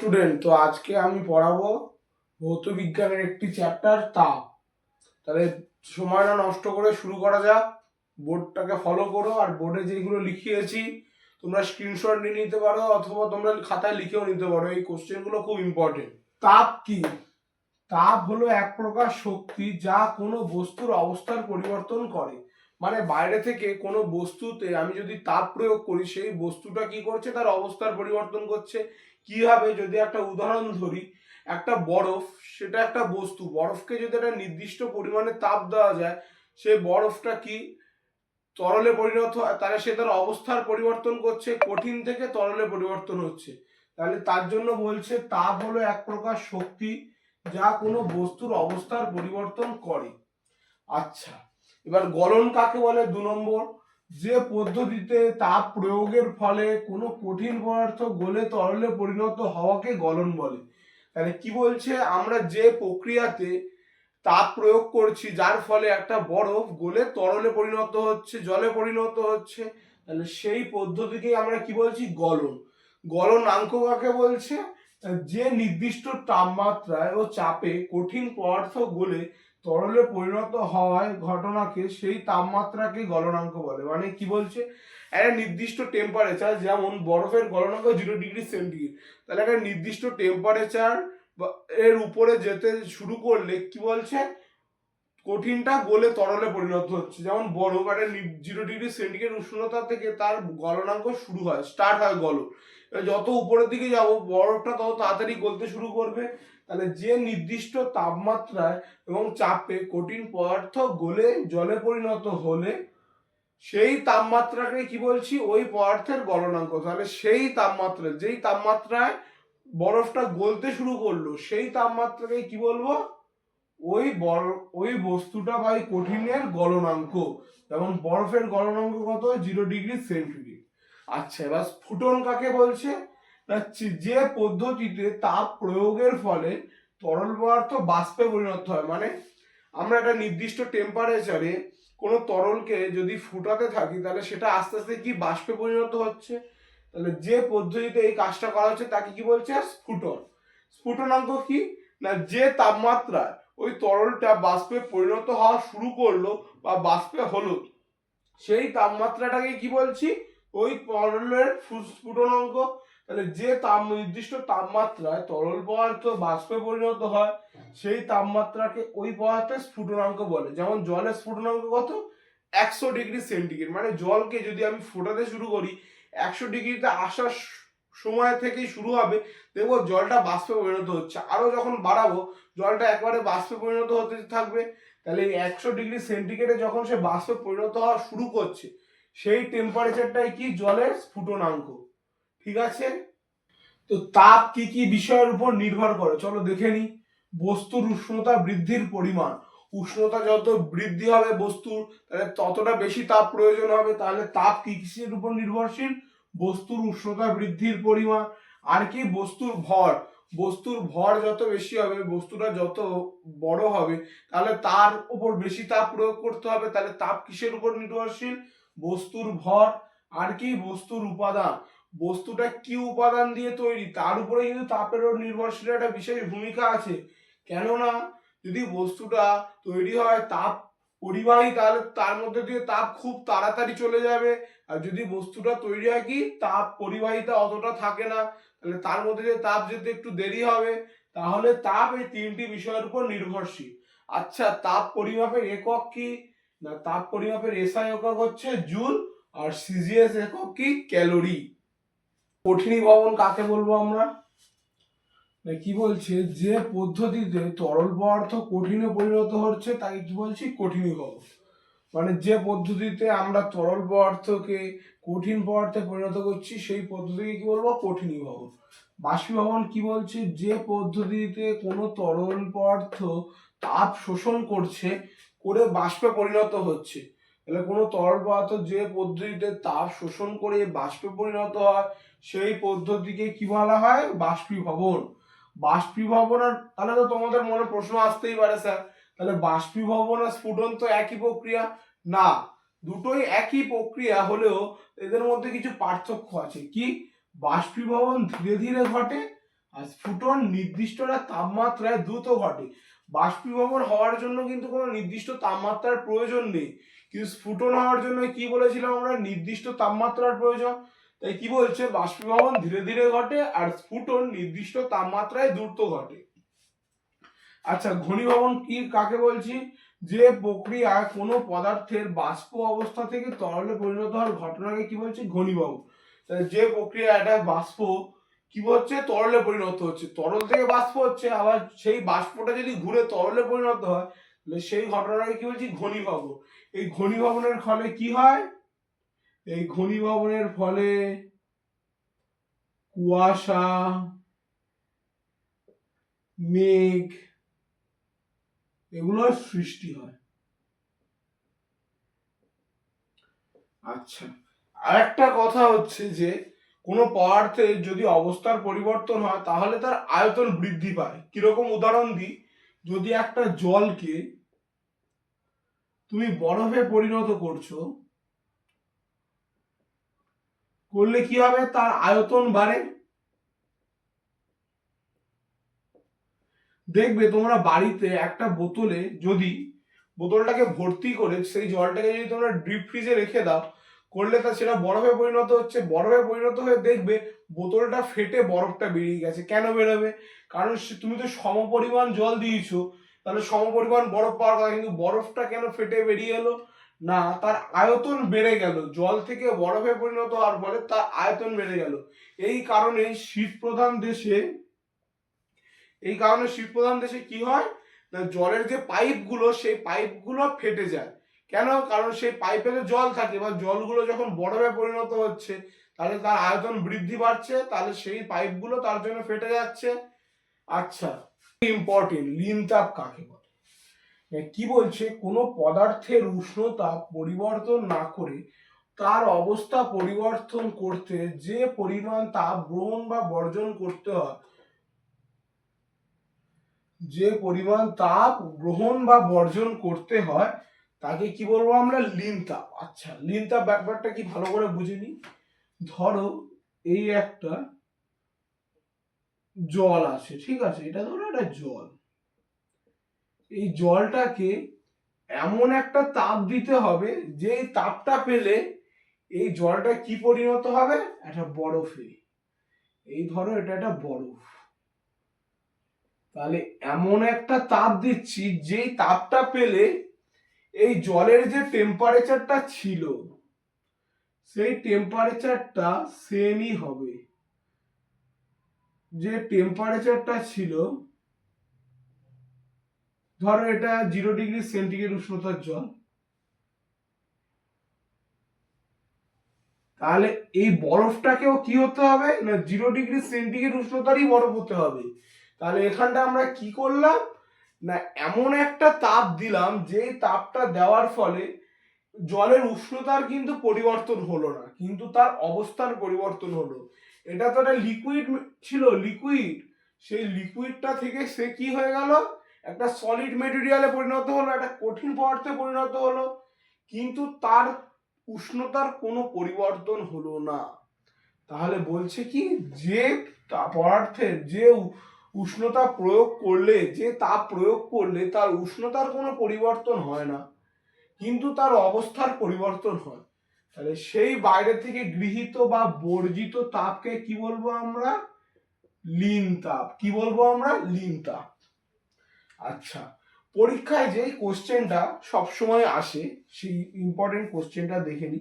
Student, তো আজকে আমি পড়াবো ভৌত বিজ্ঞানের একটি চ্যাপ্টার তাপ। তাহলে সময় না নষ্ট করে শুরু করা যাক। বোর্ডটাকে ফলো করো, আর বোর্ডে যেগুলো লিখিয়েছি তোমরা স্ক্রিনশট নিয়ে নিতে পারো অথবা তোমরা খাতায় লিখেও নিতে পারো। এই কোশ্চেনগুলো খুব ইম্পর্টেন্ট। তাপ কি? তাপ হলো এক প্রকার শক্তি যা কোনো বস্তুর অবস্থার পরিবর্তন করে। মানে বাইরে থেকে কোনো বস্তুতে আমি যদি তাপ প্রয়োগ করি, সেই বস্তুটা কি করছে, তার অবস্থার পরিবর্তন করছে। কিভাবে? যদি একটা উদাহরণ ধরি, একটা বরফ, সেটা একটা বস্তু। বরফকে যদি একটা নির্দিষ্ট পরিমাণে তাপ দেওয়া যায়, সেই বরফটা কি তরলে পরিণত হয়, তাহলে সে তার অবস্থার পরিবর্তন করছে, কঠিন থেকে তরলে পরিবর্তন হচ্ছে। তাহলে তার জন্য বলছে তাপ হলো এক প্রকার শক্তি যা কোনো বস্তুর অবস্থার পরিবর্তন করে। আচ্ছা, এবার গলন কাকে বলে? 2 নম্বর, যে পদ্ধতিতে তাপ প্রয়োগের ফলে কোনো কঠিন পদার্থ গলে তরলে পরিণত হওয়াকে গলন বলে। তাহলে কি বলছে? আমরা যে প্রক্রিয়াতে তাপ প্রয়োগ করছি, যার ফলে একটা বরফ গলে তরলে পরিণত হচ্ছে, জলে পরিণত হচ্ছে, তাহলে সেই পদ্ধতিকেই আমরা কি বলছি? গলন। গলনাঙ্ক কাকে বলছে? যে নির্দিষ্ট তাপমাত্রায় ও চাপে কঠিন পদার্থ গলে তরলে পরিণত হওয়ায় ঘটনাকে, সেই তাপমাত্রাকে গলনাঙ্ক বলে। মানে কি বলছে? একটা নির্দিষ্ট টেম্পারেচার, যেমন বরফের গলনাঙ্ক 0°C, তাহলে একটা নির্দিষ্ট টেম্পারেচার এর উপরে যেতে শুরু করলে কি বলছে? কঠিনটা গলে তরলে পরিণত হচ্ছে। যেমন বরফ একটা 0°C উষ্ণতা থেকে তার গলনাঙ্ক শুরু হয়, স্টার্ট হয় গলন। যত উপরের দিকে যাব, বরফটা তত তাড়াতাড়ি গলতে শুরু করবে। তাহলে যে নির্দিষ্ট তাপমাত্রায় এবং চাপে কঠিন পদার্থ গলে জলে পরিণত হলে, সেই তাপমাত্রাকে কি বলছি? ওই পদার্থের গলনাঙ্ক। তাহলে সেই তাপমাত্রা, যেই তাপমাত্রায় বরফটা গলতে শুরু করলো, সেই তাপমাত্রাকে কি বলবো? ওই বস্তুটা বা কঠিনের গলনাঙ্ক। যেমন বরফের গলনাঙ্ক কত? 0°C। আচ্ছা, এবার স্ফুটন কাকে বলছে? যে পদ্ধতিতে তাপ প্রয়োগের ফলে তরল পদার্থ বাষ্পে পরিণত হয়। মানে আমরা একটা নির্দিষ্ট টেম্পারেচারে কোনো তরলকে যদি ফুটাতে থাকি, তাহলে সেটা আস্তে আস্তে কি বাষ্পে পরিণত হচ্ছে। তাহলে যে পদ্ধতিতে এই কাজটা করা হচ্ছে তাকে কি বলছে? স্ফুটন। স্ফুটনাঙ্ক কি? না, যে তাপমাত্রায় ওই তরলটা বাষ্পে পরিণত হওয়া শুরু করলো বা বাষ্পে হলো, সেই তাপমাত্রাটাকে কি বলছি? ওই তরলের স্ফুটনাঙ্ক। তাহলে যে নির্দিষ্ট তাপমাত্রায় তরল পদার্থ বাষ্পে পরিণত হয়, সেই তাপমাত্রাকে ওই পদার্থের স্ফুটনাঙ্ক বলে। যেমন জলের স্ফুটনাঙ্ক কত? 100°C। মানে জলকে যদি আমি ফোটাতে শুরু করি, 100°তে আসার সময় থেকেই শুরু হবে, দেখবো জলটা বাষ্পে পরিণত হচ্ছে। আরো যখন বাড়াবো, জলটা একবারে বাষ্পে পরিণত হতে থাকবে। তাহলে এই 100°C যখন সে বাষ্পে পরিণত হওয়া শুরু করছে, সেই টেম্পারেচারটাই কি? জলের স্ফুটনাঙ্ক। ঠিক আছে? তো তাপ কি কি বিষয়ের উপর নির্ভর করে চলো দেখে নি। বস্তুর উষ্ণতা বৃদ্ধির পরিমাণ। উষ্ণতা যত বৃদ্ধি হবে বস্তুর, তাহলে ততটা বেশি তাপ প্রয়োজন হবে। তাহলে তাপ কি কিসের উপর নির্ভরশীল? বস্তুর উষ্ণতা বৃদ্ধির পরিমাণ। আর কি? বস্তুর ভর। বস্তুর ভর যত বেশি হবে, বস্তুটা যত বড় হবে, তাহলে তার উপর বেশি তাপ প্রয়োগ করতে হবে। তাহলে তাপ কিসের উপর নির্ভরশীল? বস্তুর ভর। আর কি? বস্তুর উপাদান। বস্তুটা কি উপাদান দিয়ে তৈরি, তার উপরে কিন্তু তাপেরও নির্ভরশীল একটা বিশেষ ভূমিকা আছে। কেননা যদি বস্তুটা তৈরি হয় তাপ পরিবাহী, তাহলে তার মধ্যে দিয়ে তাপ খুব তাড়াতাড়ি চলে যাবে। আর যদি বস্তুটা তৈরি হয় কি তাপ পরিবাহিতা অতটা থাকে না, তাহলে তার মধ্যে দিয়ে তাপ যেতে একটু দেরি হবে। তাহলে তাপ এই 3টি বিষয়ের উপর নির্ভরশীল। আচ্ছা, তাপ পরিমাপের একক কি? না, তাপ পরিমাপের এসআই একক হচ্ছে জুল, আর সিজিএস একক কি? ক্যালোরি। কঠিনীভবন কাকে বলবো আমরা? কি বলছে? যে পদ্ধতিতে তরল পদার্থ কঠিনে পরিণত হচ্ছে তাকে কি বলছি? কঠিনীভবন। মানে যে পদ্ধতিতে আমরা তরল পদার্থকে কঠিন পদার্থে পরিণত করছি, সেই পদ্ধতিকে কি বলবো? কঠিনীভবন। বাষ্পীভবন কি বলছে? যে পদ্ধতিতে কোনো তরল পদার্থ তাপ শোষণ করছে, করে বাষ্পে পরিণত হচ্ছে। তাহলে কোনো তরল পদার্থ যে পদ্ধতিতে তাপ শোষণ করে বাষ্পে পরিণত হয়, সেই পদ্ধতিকে কি বলা হয়? বাষ্পীভবন। বাষ্পীভবন। আর তাহলে তো তোমাদের মনে প্রশ্ন আসতেই পারে, স্যার তাহলে বাষ্পীভবন আর স্ফুটন তো একই প্রক্রিয়া? না, দুটোই একই প্রক্রিয়া হলেও এদের মধ্যে কিছু পার্থক্য আছে। কি? বাষ্পীভবন ধীরে ধীরে ঘটে, আর স্ফুটন নির্দিষ্ট তাপমাত্রায় দ্রুত ঘটে। বাষ্পীভবন হওয়ার জন্য কিন্তু কোনো নির্দিষ্ট তাপমাত্রার প্রয়োজন নেই, কিন্তু স্ফুটন হওয়ার জন্য কি বলেছিলাম আমরা, নির্দিষ্ট তাপমাত্রার প্রয়োজন। তাই কি বলছে, বাষ্পীভবন ধীরে ধীরে ঘটে আর স্ফুটন নির্দিষ্ট তাপমাত্রায় দ্রুত ঘটে। আচ্ছা, ঘনীভবন কি কাকে বলছি, যে প্রক্রিয়ায় কোনো পদার্থের বাষ্প অবস্থা থেকে তরলে পরিণত হওয়ার ঘটনাকে কি বলছি, ঘনীভবন। যে প্রক্রিয়া একটা বাষ্প কি হচ্ছে, তরলে পরিণত হচ্ছে, তরল থেকে বাষ্প হচ্ছে, আবার সেই বাষ্পটা যদি ঘুরে তরলে পরিণত হয় তাহলে সেই ঘটনাকে কি বলছি, ঘনীভবন। এই ঘনীভবনের ফলে কি হয়, এই ঘনীভবনের ফলে কুয়াশা, মেঘ এগুলোর সৃষ্টি হয়। আচ্ছা, আরেকটা কথা হচ্ছে যে কোনো পদার্থের যদি অবস্থার পরিবর্তন হয় তাহলে তার আয়তন বৃদ্ধি পায়। কিরকম উদাহরণ দিই, যদি একটা জলকে তুমি বরফে পরিণত করছো, করলে কি হবে, তার আয়তন বাড়ে। দেখবে তোমরা বাড়িতে একটা বোতলে যদি বোতলটাকে ভর্তি করে সেই জলটাকে যদি তোমরা ডিপ ফ্রিজে রেখে দাও, করলে তা সেটা বরফে পরিণত হচ্ছে, বরফে পরিণত হয়ে দেখবে বোতলটা ফেটে বরফটা বেরিয়ে গেছে। কেন বেরোবে, কারণ তুমি তো সমপরিমাণ জল দিয়েছো, তাহলে সমপরিমাণ বরফ পাওয়ার কথা, কিন্তু বরফটা কেন ফেটে বেরিয়ে এলো, না তার আয়তন বেড়ে গেল, জল থেকে বরফে পরিণত হওয়ার ফলে তার আয়তন বেড়ে গেল। এই কারণে শীত প্রধান দেশে, এই কারণে শীত প্রধান দেশে কি হয় না, জলের যে পাইপগুলো সেই পাইপগুলো ফেটে যায়। কেন, কারণ সেই পাইপে তো জল থাকে, বা জলগুলো যখন বরফে পরিণত হচ্ছে তাহলে তার আয়তন বৃদ্ধি পাচ্ছে, তাহলে সেই পাইপগুলো তার জন্য ফেটে যাচ্ছে। আচ্ছা, ইম্পর্টেন্ট, লিন তাপ কাকে বলে, কি বলছে, কোনো পদার্থের উষ্ণতা পরিবর্তন না করে তার অবস্থা পরিবর্তন করতে যে পরিমাণ তাপ গ্রহণ বা বর্জন করতে হয়, যে পরিমাণ তাপ গ্রহণ বা বর্জন করতে হয় তাকে কি বলবো আমরা, লিন তাপ। আচ্ছা, লিন তাপ ব্যাপারটা কি ভালো করে বুঝে নি। ধরো এই একটা জল আছে, ঠিক আছে, এটা ধরো একটা জল, এই জলটাকে এমন একটা তাপ দিতে হবে যে তাপটা পেলে এই জলটা কি পরিণত হবে, একটা বরফে। এই ধরো এটা একটা বরফ, তাহলে এমন একটা তাপ দিচ্ছি যেই তাপটা পেলে এই জলের যে টেম্পারেচারটা ছিল সেই টেম্পারেচারটা সেমই হবে, যে টেম্পারেচারটা ছিল, ধরো এটা 0 ডিগ্রি সেন্টিগ্রেড উষ্ণতার জল, তাহলে এই বরফটাকেও কি হতে হবে না, 0 ডিগ্রি সেন্টিগ্রেড উষ্ণতারই বরফ হতে হবে। তাহলে এখানটা আমরা কি করলাম না, এমন একটা তাপ দিলাম যে তাপটা দেওয়ার ফলে জলের উষ্ণতার কিন্তু পরিবর্তন হলো না, কিন্তু তার অবস্থার পরিবর্তন হলো। এটা তো একটা লিকুইড ছিল, লিকুইড, সেই লিকুইডটা থেকে সে কি হয়ে গেল, একটা সলিড মেটেরিয়ালে পরিণত হলো, একটা কঠিন পদার্থে পরিণত হলো, কিন্তু তার উষ্ণতার কোনো পরিবর্তন হলো না। তাহলে বলছে কি, যে পদার্থের যে উষ্ণতা প্রয়োগ করলে, যে তাপ প্রয়োগ করলে তার উষ্ণতার কোনো পরিবর্তন হয় না, কিন্তু তার অবস্থার পরিবর্তন হয়, তাহলে সেই বাইরে থেকে গৃহীত বা বর্জিত তাপকে কি বলবো আমরা, লিন তাপ। কি বলবো আমরা, লিন তাপ। আচ্ছা, পরীক্ষায় যে কোশ্চেনটা সবসময় আসে সেই ইম্পর্টেন্ট কোশ্চেনটা দেখে নি,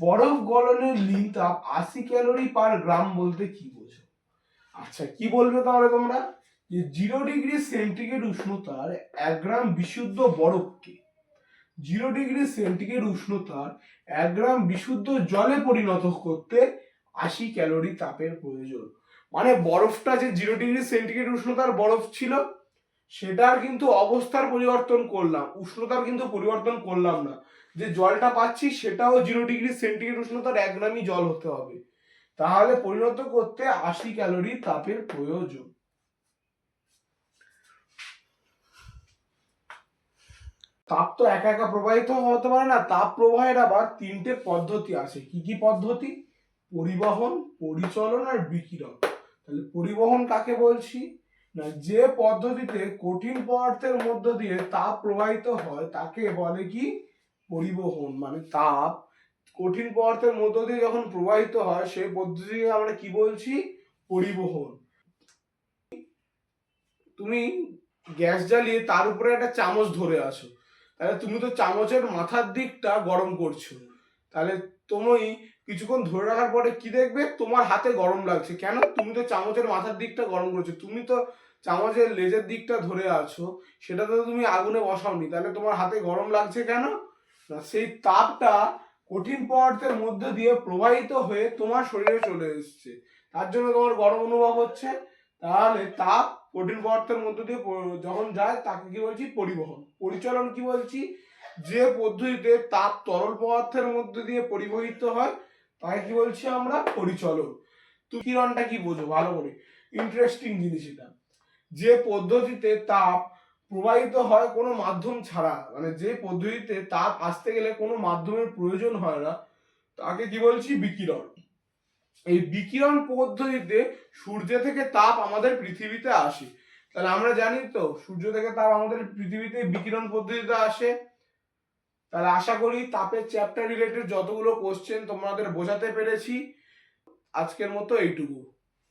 বরফ গলনের লিন তাপ 80 ক্যালোরি/গ্রাম বলতে কি বোঝো। আচ্ছা, কি বলবে তাহলে তোমরা, যে 0 ডিগ্রি সেন্টিগ্রেড উষ্ণতার 1 গ্রাম বিশুদ্ধ বরফকে 0 ডিগ্রি সেন্টিগ্রেড উষ্ণতার 1 গ্রাম বিশুদ্ধ জলে পরিণত করতে 80 ক্যালোরি তাপের প্রয়োজন। মানে বরফটা যে 0 ডিগ্রি সেন্টিগ্রেড উষ্ণতার বরফ ছিল সেটার কিন্তু অবস্থার পরিবর্তন করলাম, উষ্ণতার কিন্তু পরিবর্তন করলাম না, যে জলটা পাচ্ছি সেটাও 0 ডিগ্রি সেন্টিগ্রেড উষ্ণতার 1 গ্রামই জল হতে হবে, তাহলে পরিণত করতে 80 ক্যালোরি তাপের প্রয়োজন। তাপ তো একা একা প্রবাহিত হতে পারে না, তাপ প্রবাহের আবার 3টে পদ্ধতি আছে। কি কি পদ্ধতি, পরিবহন, পরিচলন আর বিকিরণ। তাহলে পরিবহন কাকে বলছি না, যে পদ্ধতিতে কঠিন পদার্থের মধ্য দিয়ে তাপ প্রবাহিত হয় তাকে বলে কি পরিবহন। মানে তাপ কঠিন পদার্থের মধ্য দিয়ে যখন প্রবাহিত হয় সেই পদ্ধতিকে আমরা কি বলছি পরিবহন। তুমি গ্যাস জ্বালিয়ে তার উপরে একটা চামচ ধরে আছো, তাহলে তুমি তো চামচের মাথার দিকটা গরম করছো, তাহলে তুমি কিছুক্ষণ ধরে রাখার পরে কি দেখবে তোমার হাতে গরম লাগছে। কেন? তুমি তো চামচের মাথার দিকটা গরম করছো, তুমি তো চামচের লেজের দিকটা ধরে আছো, সেটা তো তুমি আগুনে বসাওনি, তাহলে তোমার হাতে গরম লাগছে কেন না, সেই তাপটা কঠিন পদার্থের মধ্যে দিয়ে প্রবাহিত হয়ে তোমার শরীরে চলে এসেছে, তার জন্য তোমার গরম অনুভব হচ্ছে। তাহলে তাপ কঠিন পদার্থের মধ্য দিয়ে যখন যায় তাকে কি বলছি পরিবহন। পরিচলন কি বলছি, যে পদ্ধতিতে তাপ তরল পদার্থের মধ্য দিয়ে পরিবহিত হয় তাকে কি বলছি আমরা পরিচলন। তুমি কিরণটা কি বোঝো ভালো করে, ইন্টারেস্টিং জিনিস এটা। যে পদ্ধতিতে তাপ প্রবাহিত হয় কোনো মাধ্যম ছাড়া, মানে যে পদ্ধতিতে তাপ আসতে গেলে কোনো মাধ্যমের প্রয়োজন হয় না তাকে কি বলছি বিকিরণ। এই বিকিরণ পদ্ধতিতে সূর্য থেকে তাপ আমাদের পৃথিবীতে আসে। তাহলে আমরা জানি তো সূর্য থেকে তাপ আমাদের পৃথিবীতে বিকিরণ পদ্ধতিতে আসে। তাহলে আশা করি তাপের চ্যাপ্টার রিলেটেড যতগুলো কোশ্চেন তোমাদের বোঝাতে পেরেছি। আজকের মতো এইটুকু।